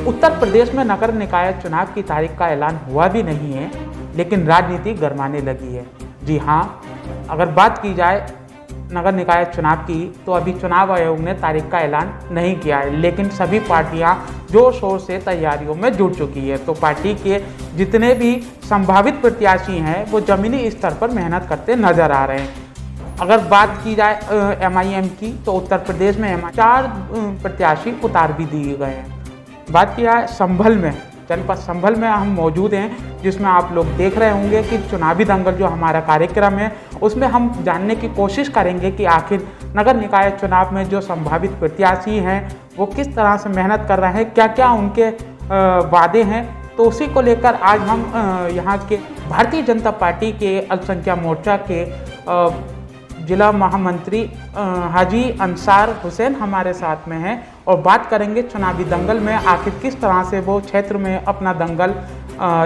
उत्तर प्रदेश में नगर निकाय चुनाव की तारीख का ऐलान हुआ भी नहीं है, लेकिन राजनीति गरमाने लगी है। जी हाँ, अगर बात की जाए नगर निकाय चुनाव की, तो अभी चुनाव आयोग ने तारीख का ऐलान नहीं किया है, लेकिन सभी पार्टियां जोर शोर से तैयारियों में जुट चुकी है। तो पार्टी के जितने भी संभावित प्रत्याशी हैं, वो जमीनी स्तर पर मेहनत करते नजर आ रहे हैं। अगर बात की जाए MIM की, तो उत्तर प्रदेश में 4 प्रत्याशी उतार भी दिए गए हैं। बात किया संभल में, जनपद संभल में हम मौजूद हैं, जिसमें आप लोग देख रहे होंगे कि चुनावी दंगल जो हमारा कार्यक्रम है, उसमें हम जानने की कोशिश करेंगे कि आखिर नगर निकाय चुनाव में जो संभावित प्रत्याशी हैं वो किस तरह से मेहनत कर रहे हैं, क्या क्या उनके वादे हैं। तो उसी को लेकर आज हम यहाँ के भारतीय जनता पार्टी के अल्पसंख्यक मोर्चा के जिला महामंत्री हाजी अंसार हुसैन हमारे साथ में हैं और बात करेंगे चुनावी दंगल में आखिर किस तरह से वो क्षेत्र में अपना दंगल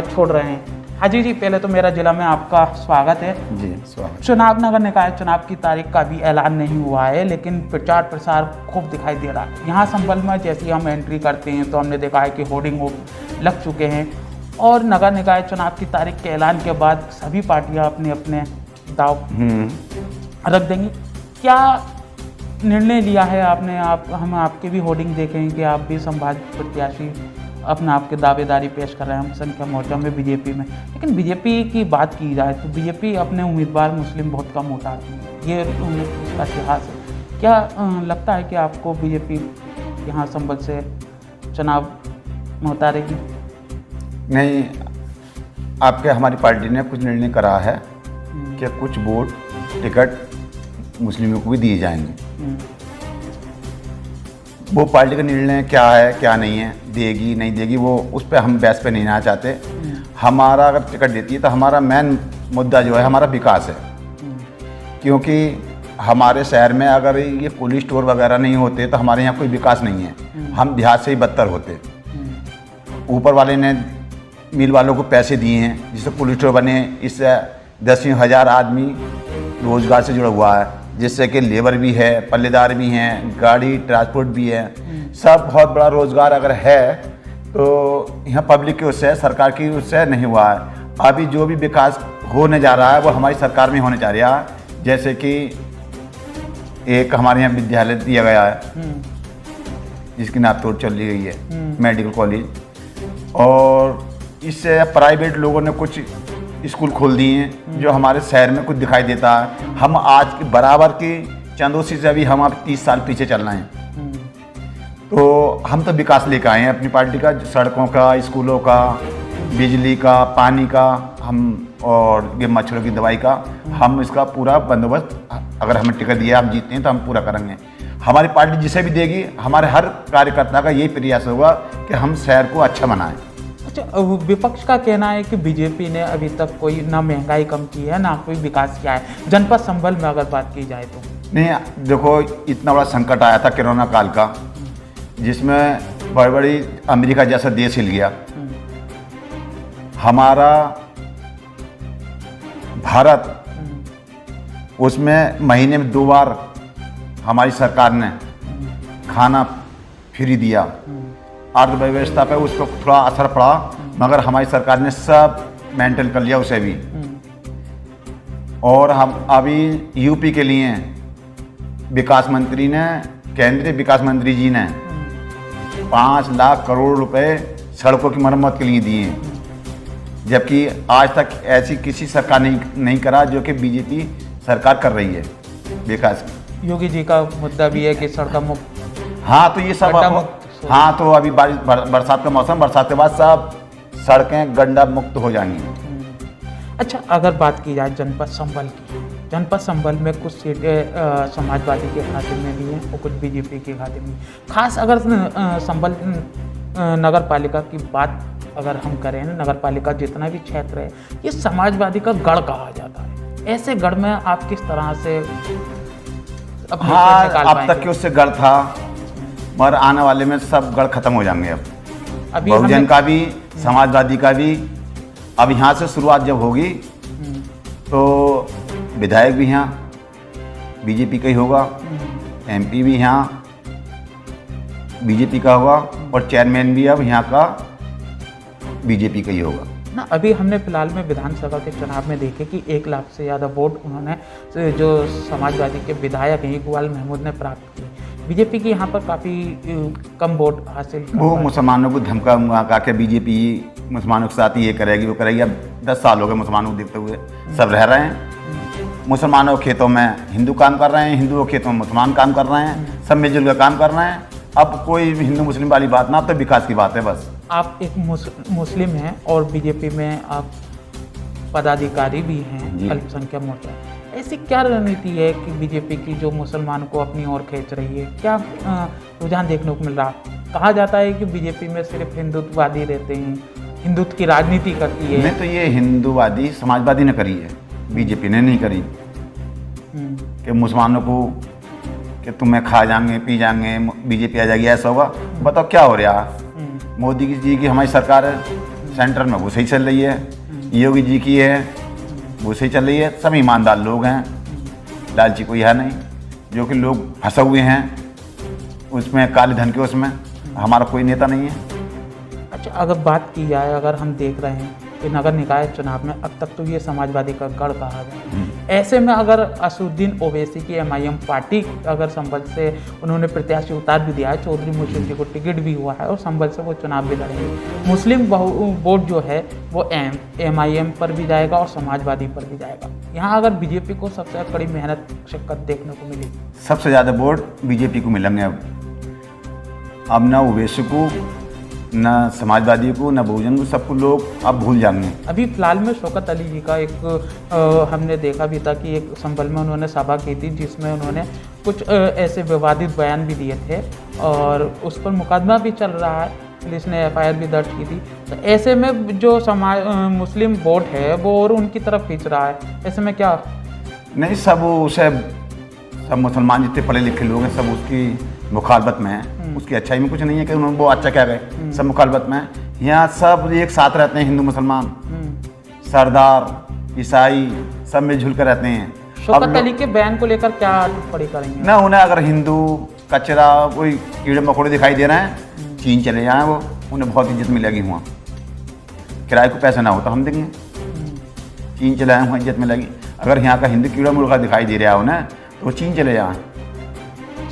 छोड़ रहे हैं। हाजी जी, पहले तो मेरा जिला में आपका स्वागत है। जी स्वागत। चुनाव नगर निकाय चुनाव की तारीख का भी ऐलान नहीं हुआ है, लेकिन प्रचार प्रसार खूब दिखाई दे रहा है। यहाँ संभल में जैसे ही हम एंट्री करते हैं तो हमने देखा है कि होर्डिंग लग चुके हैं और नगर निकाय चुनाव की तारीख के ऐलान के बाद सभी पार्टियाँ अपने अपने दाव रख देंगी। क्या निर्णय लिया है आपने? हम आपके भी होर्डिंग देखें कि आप भी संभावित प्रत्याशी अपना आपके दावेदारी पेश कर रहे हैं अल्पसंख्यक मोर्चा में बीजेपी में। लेकिन बीजेपी की बात की जाए तो बीजेपी अपने उम्मीदवार मुस्लिम बहुत कम उतारती है, ये उसका इतिहास है। क्या लगता है कि आपको बीजेपी यहाँ संभल से चुनाव में उतारेगी? नहीं, आपके हमारी पार्टी ने कुछ निर्णय करा है कि कुछ वोट टिकट मुस्लिमों को भी दिए जाएंगे। वो पार्टी का निर्णय क्या है क्या नहीं है, देगी नहीं देगी, वो उस पर हम बहस पे नहीं आना चाहते। हमारा अगर टिकट देती है तो हमारा मेन मुद्दा जो है हमारा विकास है, क्योंकि हमारे शहर में अगर ये कोल्ड स्टोर वगैरह नहीं होते तो हमारे यहाँ कोई विकास नहीं है, हम देहात से ही बदतर होते। ऊपर वाले ने मिल वालों को पैसे दिए हैं जिससे कोल्ड स्टोर बने, इससे 10,000 आदमी रोजगार से जुड़ा हुआ है, जिससे कि लेबर भी है, पल्लेदार भी हैं, गाड़ी ट्रांसपोर्ट भी है, सब बहुत बड़ा रोजगार अगर है तो यहाँ पब्लिक की उससे सरकार की उससे नहीं हुआ है। अभी जो भी विकास होने जा रहा है वो हमारी सरकार में होने जा रहा है। जैसे कि एक हमारे यहाँ विद्यालय दिया गया है जिसकी नापतोड़ चल रही गई है, मेडिकल कॉलेज, और इससे प्राइवेट लोगों ने कुछ स्कूल खोल दिए हैं जो हमारे शहर में कुछ दिखाई देता है। हम आज की बराबर की चंदोसी से अभी हम 30 साल पीछे चल रहे हैं। तो हम तो विकास लेकर आए हैं अपनी पार्टी का, सड़कों का, स्कूलों का, बिजली का, पानी का, हम और ये मच्छरों की दवाई का, हम इसका पूरा बंदोबस्त, अगर हमें टिकट दिया हम जीतते हैं तो हम पूरा करेंगे। हमारी पार्टी जिसे भी देगी, हमारे हर कार्यकर्ता का यही प्रयास होगा कि हम शहर को अच्छा बनाएं। अच्छा, विपक्ष का कहना है कि बीजेपी ने अभी तक कोई ना महंगाई कम की है ना कोई विकास किया है जनपद संभल में, अगर बात की जाए तो। नहीं, देखो इतना बड़ा संकट आया था कोरोना काल का, जिसमें बड़ी बड़ी अमेरिका जैसा देश हिल गया। हमारा भारत उसमें महीने में 2 बार हमारी सरकार ने खाना फ्री दिया। अर्थव्यवस्था पे उस पर थोड़ा असर पड़ा, मगर हमारी सरकार ने सब मेंटेन कर लिया उसे भी। और हम अभी यूपी के लिए विकास मंत्री ने, केंद्रीय विकास मंत्री जी ने 5 लाख करोड़ रुपए सड़कों की मरम्मत के लिए दिए, जबकि आज तक ऐसी किसी सरकार नहीं करा जो कि बीजेपी सरकार कर रही है विकास। योगी जी का मुद्दा भी है कि सड़क मुक्त। हाँ, तो ये सब हाँ, तो अभी बारिश बरसात का मौसम, बरसात के बाद सब सड़कें गड्ढा मुक्त हो जाएंगी। अच्छा, अगर बात की जाए जनपद संभल की, जनपद संभल में कुछ सीटें समाजवादी के खाते में भी हैं और कुछ बीजेपी के खाते में। खास अगर संभल नगर पालिका की बात अगर हम करें, नगर पालिका जितना भी क्षेत्र है ये समाजवादी का गढ़ कहा जाता है। ऐसे गढ़ में आप किस तरह से हाँ, अब तक के उससे गढ़ था, मगर आने वाले में सब गढ़ खत्म हो जाएंगे। अब बहुजन का भी, समाजवादी का भी। अब यहाँ से शुरुआत जब होगी तो विधायक भी यहाँ बीजेपी का ही होगा, एमपी भी यहाँ बीजेपी का होगा और चेयरमैन भी अब यहाँ का बीजेपी का ही होगा ना। अभी हमने फिलहाल में विधानसभा के चुनाव में देखे कि 1 लाख से ज़्यादा वोट उन्होंने जो समाजवादी के विधायक हैं इकबाल महमूद ने प्राप्त किए। बीजेपी की यहाँ पर काफ़ी कम वोट हासिल कर वो पाए। मुसलमानों को धमका उमका के बीजेपी मुसलमानों के साथ ये करेगी वो करेगी। अब 10 साल हो गए मुसलमानों को देखते हुए सब रह रहे हैं। मुसलमानों के खेतों में हिंदू काम कर रहे हैं, हिंदुओं के खेतों में मुसलमान काम कर रहे हैं, सब मिलजुल कर काम कर रहे हैं। अब कोई हिंदू मुस्लिम वाली बात ना, अब तो विकास की बात है बस। आप एक मुस्लिम हैं और बीजेपी में आप पदाधिकारी भी हैं अल्पसंख्यक मोर्चा। ऐसी क्या रणनीति है कि बीजेपी की जो मुसलमानों को अपनी ओर खींच रही है? क्या रुझान देखने को मिल रहा? कहा जाता है कि बीजेपी में सिर्फ हिंदुत्ववादी रहते हैं, हिंदुत्व की राजनीति करती है। नहीं तो ये हिंदूवादी समाजवादी ने करी है, बीजेपी ने नहीं करी। कि मुसलमानों को कि तुम्हें खा जाएंगे पी जाएंगे, बीजेपी आ जाएगी, ऐसा होगा। बताओ क्या हो रहा है? मोदी जी की हमारी सरकार है, सेंटर में वो सही चल रही है, योगी जी की है वो सही चल रही है। सब ईमानदार लोग हैं, लालची कोई है नहीं। जो कि लोग फंसे हुए हैं उसमें, काले धन के उसमें, हमारा कोई नेता नहीं है। अच्छा, अगर बात की जाए, अगर हम देख रहे हैं कि नगर निकाय चुनाव में अब तक तो ये समाजवादी का गढ़ कहा गया, ऐसे में अगर असदुद्दीन ओवैसी की एमआईएम पार्टी अगर संभल से उन्होंने प्रत्याशी उतार भी दिया है, चौधरी मुंशी जी को टिकट भी हुआ है और संभल से वो चुनाव भी लड़ेंगे, मुस्लिम वोट जो है वो एमआईएम पर भी जाएगा और समाजवादी पर भी जाएगा। यहाँ अगर बीजेपी को सबसे कड़ी मेहनत शक्कत देखने को मिली, सबसे ज़्यादा वोट बीजेपी को मिलेंगे। अब ना ओवैसी को, न समाजवादी को, न बहुजन को, सबको लोग अब भूल जाएंगे। अभी फिलहाल में शौकत अली जी का एक हमने देखा भी था कि एक संभल में उन्होंने सभा की थी जिसमें उन्होंने कुछ ऐसे विवादित बयान भी दिए थे और उस पर मुकदमा भी चल रहा है, पुलिस ने एफआईआर भी दर्ज की थी। तो ऐसे में जो मुस्लिम वोट है वो और उनकी तरफ खींच रहा है, ऐसे में क्या? नहीं, सब मुसलमान जितने पढ़े लिखे लोग हैं सब उसकी मुखालबत में है। उसकी अच्छाई में कुछ नहीं है कि उन्होंने वो अच्छा क्या गए, सब मुखालबत में है। यहाँ सब एक साथ रहते हैं, हिंदू मुसलमान, सरदार ईसाई सब मिलजुल कर रहते हैं। शौकत अली के बयान को लेकर क्या टिप्पणी करेंगे? ना, उन्हें अगर हिंदू कचरा कोई कीड़े मकोड़े दिखाई दे रहे हैं, चीन चले जाएं, वो उन्हें बहुत इज्जत मिलेगी। वहाँ किराए को पैसा ना हो तो हम देंगे, चीन चले आए, वहाँ इज्जत मिलेगी। अगर यहाँ का हिंदू कीड़ा मुर्गा दिखाई दे रहा है उन्हें तो वो चीन चले जाएं।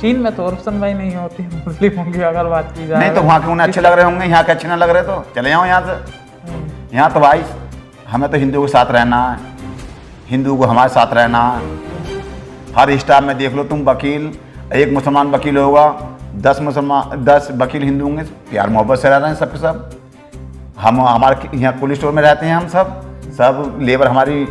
चीन में तो और सुनवाई नहीं होती मुस्लिमों की अगर बात की जाए। नहीं तो वहाँ के उन्हें अच्छे लग रहे होंगे, यहाँ के अच्छे ना लग रहे तो चले जाओ यहाँ से। यहाँ तो भाई हमें तो हिंदुओं के साथ रहना है, हिंदू को हमारे साथ रहना है। हर स्टाफ में देख लो तुम, वकील एक मुसलमान वकील होगा, 10 वकील हिंदू होंगे, प्यार मोहब्बत से रह रहे हैं सबके सब। हम हमारे यहाँ पुलिस स्टोर में रहते हैं, हम सब लेबर हमारी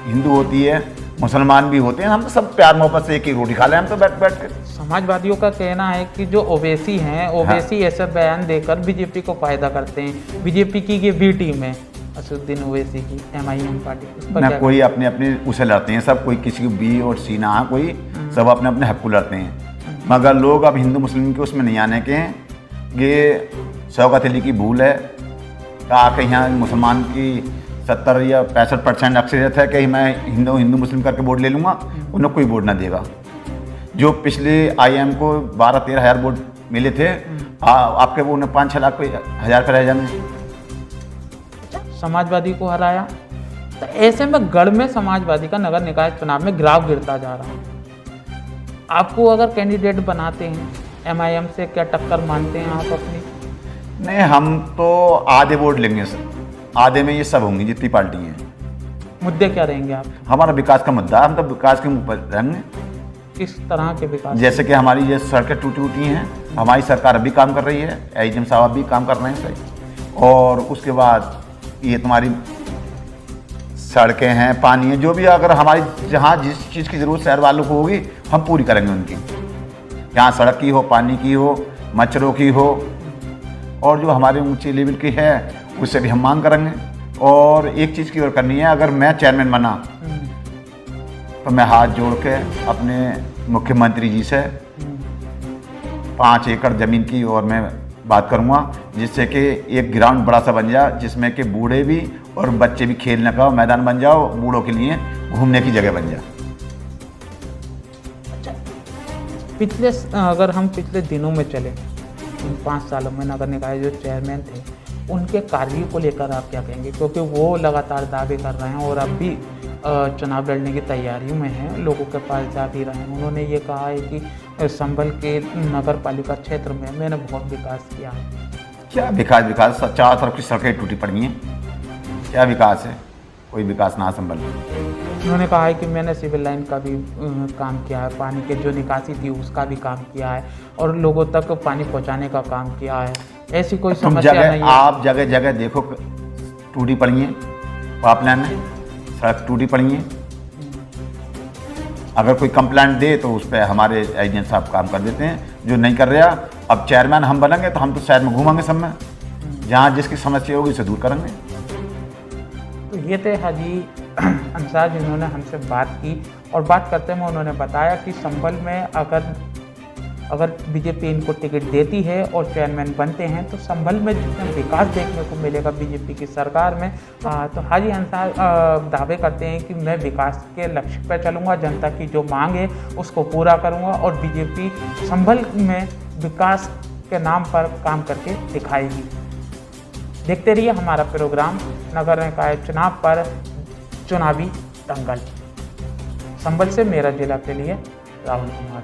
हिंदू होती है, मुसलमान भी होते हैं, हम सब प्यार मोहब्बत से एक ही रोटी खा लें हम तो बैठ कर। समाजवादियों का कहना है कि जो ओवैसी हैं, ओवैसी ऐसे बयान देकर बीजेपी को फायदा करते हैं। बीजेपी की ये बी टीम है असदुद्दीन ओवैसी की, एमआईएम पार्टी, उस पर क्या? कोई अपने अपने उसे लड़ते हैं सब, कोई किसी को बी और सी ना, कोई सब अपने अपने हक को लड़ते हैं। मगर लोग अब हिंदू मुस्लिम के उसमें नहीं आने के हैं। ये शौकत अली की भूल है। आके यहाँ मुसलमान की 70 या 65% अक्सरियत है कि मैं हिंदू मुस्लिम करके वोट ले लूँगा, उन्हें कोई वोट ना देगा। जो पिछले आईएम को 12-13 हज़ार वोट मिले थे, आपके वो उन्हें 5-6 लाख हज़ार पर रह जाने। समाजवादी को हराया, तो ऐसे में गढ़ में समाजवादी का नगर निकाय चुनाव में ग्राफ गिरता जा रहा है। आपको अगर कैंडिडेट बनाते हैं एमआईएम से, क्या टक्कर मानते हैं आप अपनी? नहीं, हम तो आधे वोट लेंगे सर, आधे में ये सब होंगी जितनी पार्टी हैं। मुद्दे क्या रहेंगे आप? हमारा विकास का मुद्दा, हम तो विकास के ऊपर रहेंगे। किस तरह के विकास? जैसे कि हमारी ये सड़कें टूटी हैं, हमारी सरकार अभी काम कर रही है, एचएम साहब भी काम कर रहे हैं सही। और उसके बाद ये तुम्हारी सड़कें हैं, पानी है, जो भी अगर हमारी जहाँ जिस चीज़ की ज़रूरत शहर वालों को होगी हम पूरी करेंगे उनकी। जहाँ सड़क की हो, पानी की हो, मच्छरों की हो, और जो हमारे ऊंचे लेवल की है उससे भी हम मांग करेंगे। और एक चीज़ की और करनी है, अगर मैं चेयरमैन बना तो मैं हाथ जोड़ के अपने मुख्यमंत्री जी से 5 एकड़ ज़मीन की और मैं बात करूँगा, जिससे कि एक ग्राउंड बड़ा सा बन जाए जिसमें कि बूढ़े भी और बच्चे भी खेलने का मैदान बन जाओ बूढ़ों के लिए, घूमने की जगह बन जाए। अगर हम पिछले दिनों में चले, इन 5 सालों में नगर निकाय जो चेयरमैन थे उनके कार्यों को लेकर आप क्या कहेंगे? क्योंकि वो लगातार दावे कर रहे हैं और अब भी चुनाव लड़ने की तैयारियों में हैं, लोगों के पास जा भी रहे हैं। उन्होंने ये कहा है कि संभल के नगर पालिका क्षेत्र में मैंने बहुत विकास किया है। क्या विकास? चारों तरफ की सड़कें टूटी पड़ी हैं, क्या विकास है? कोई विकास ना संभल। उन्होंने कहा है कि मैंने सिविल लाइन का भी काम किया है, पानी के जो निकासी थी उसका भी काम किया है और लोगों तक पानी पहुंचाने का काम किया है। ऐसी कोई समस्या नहीं है। आप जगह जगह देखो टूटी पड़ी हैं, पाइपलाइन है, सड़क टूटी पड़ी हैं। अगर कोई कंप्लेंट दे तो उस पर हमारे एजेंट साहब काम कर देते हैं, जो नहीं कर रहा। अब चेयरमैन हम बनेंगे तो हम तो शहर में घूमेंगे सब में, जहाँ जिसकी समस्या होगी उसे दूर करेंगे। तो ये थे हाजी अंसार जिन्होंने हमसे बात की और बात करते में उन्होंने बताया कि संभल में अगर बीजेपी इनको टिकट देती है और चेयरमैन बनते हैं तो संभल में जितना विकास देखने को मिलेगा बीजेपी की सरकार में। तो हाजी अंसार दावे करते हैं कि मैं विकास के लक्ष्य पर चलूँगा, जनता की जो मांग है उसको पूरा करूँगा और बीजेपी संभल में विकास के नाम पर काम करके दिखाएगी। देखते रहिए हमारा प्रोग्राम नगर निकाय चुनाव पर चुनावी दंगल। संभल से मेरा जिला के लिए राहुल कुमार।